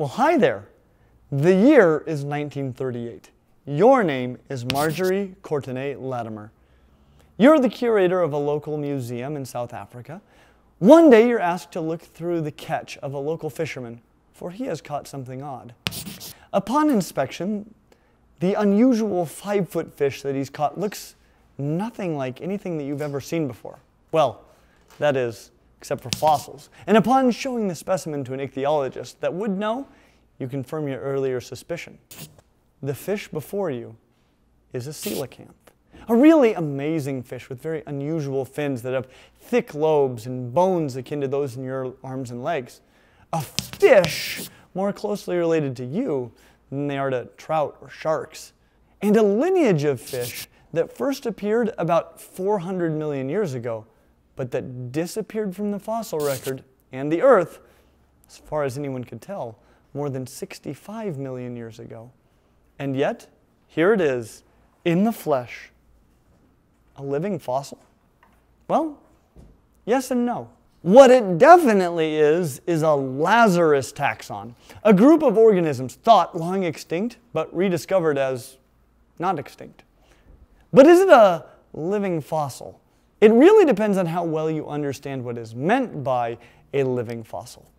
Well, hi there. The year is 1938. Your name is Marjorie Courtenay Latimer. You're the curator of a local museum in South Africa. One day you're asked to look through the catch of a local fisherman, for he has caught something odd. Upon inspection, the unusual 5-foot fish that he's caught looks nothing like anything that you've ever seen before. Well, that is, except for fossils. And upon showing the specimen to an ichthyologist that would know, you confirm your earlier suspicion. The fish before you is a coelacanth. A really amazing fish with very unusual fins that have thick lobes and bones akin to those in your arms and legs. A fish more closely related to you than they are to trout or sharks. And a lineage of fish that first appeared about 400 million years ago, but that disappeared from the fossil record and the Earth, as far as anyone could tell, more than 65 million years ago. And yet, here it is, in the flesh. A living fossil? Well, yes and no. What it definitely is a Lazarus taxon, a group of organisms thought long extinct, but rediscovered as not extinct. But is it a living fossil? It really depends on how well you understand what is meant by a living fossil.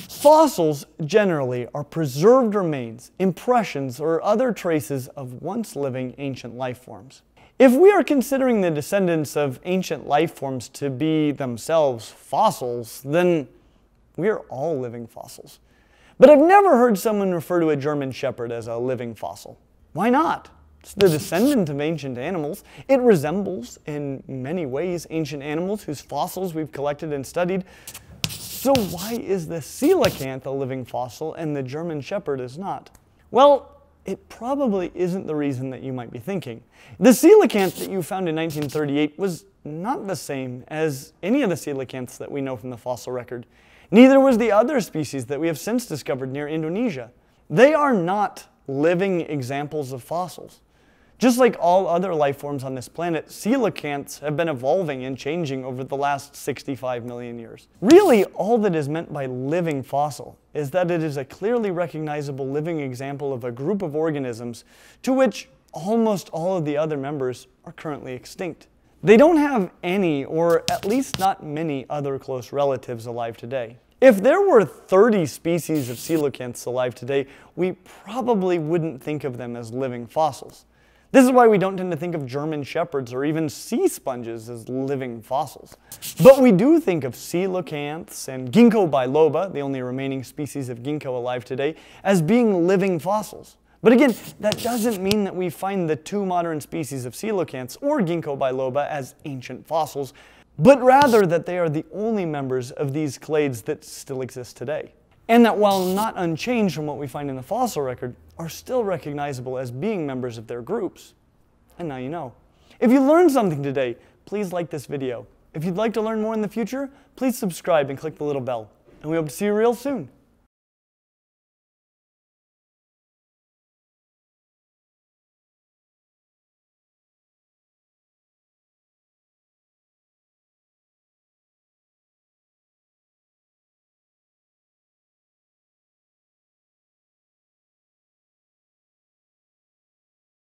Fossils generally are preserved remains, impressions, or other traces of once living ancient life forms. If we are considering the descendants of ancient life forms to be themselves fossils, then we are all living fossils. But I've never heard someone refer to a German Shepherd as a living fossil. Why not? It's the descendant of ancient animals. It resembles, in many ways, ancient animals whose fossils we've collected and studied. So why is the coelacanth a living fossil and the German Shepherd is not? Well, it probably isn't the reason that you might be thinking. The coelacanth that you found in 1938 was not the same as any of the coelacanths that we know from the fossil record. Neither was the other species that we have since discovered near Indonesia. They are not living examples of fossils. Just like all other life forms on this planet, coelacanths have been evolving and changing over the last 65 million years. Really, all that is meant by living fossil is that it is a clearly recognizable living example of a group of organisms to which almost all of the other members are currently extinct. They don't have any, or at least not many, other close relatives alive today. If there were 30 species of coelacanths alive today, we probably wouldn't think of them as living fossils. This is why we don't tend to think of German shepherds or even sea sponges as living fossils. But we do think of coelacanths and ginkgo biloba, the only remaining species of ginkgo alive today, as being living fossils. But again, that doesn't mean that we find the two modern species of coelacanths or ginkgo biloba as ancient fossils, but rather that they are the only members of these clades that still exist today. And that while not unchanged from what we find in the fossil record, are still recognizable as being members of their groups. And now you know. If you learned something today, please like this video. If you'd like to learn more in the future, please subscribe and click the little bell. And we hope to see you real soon.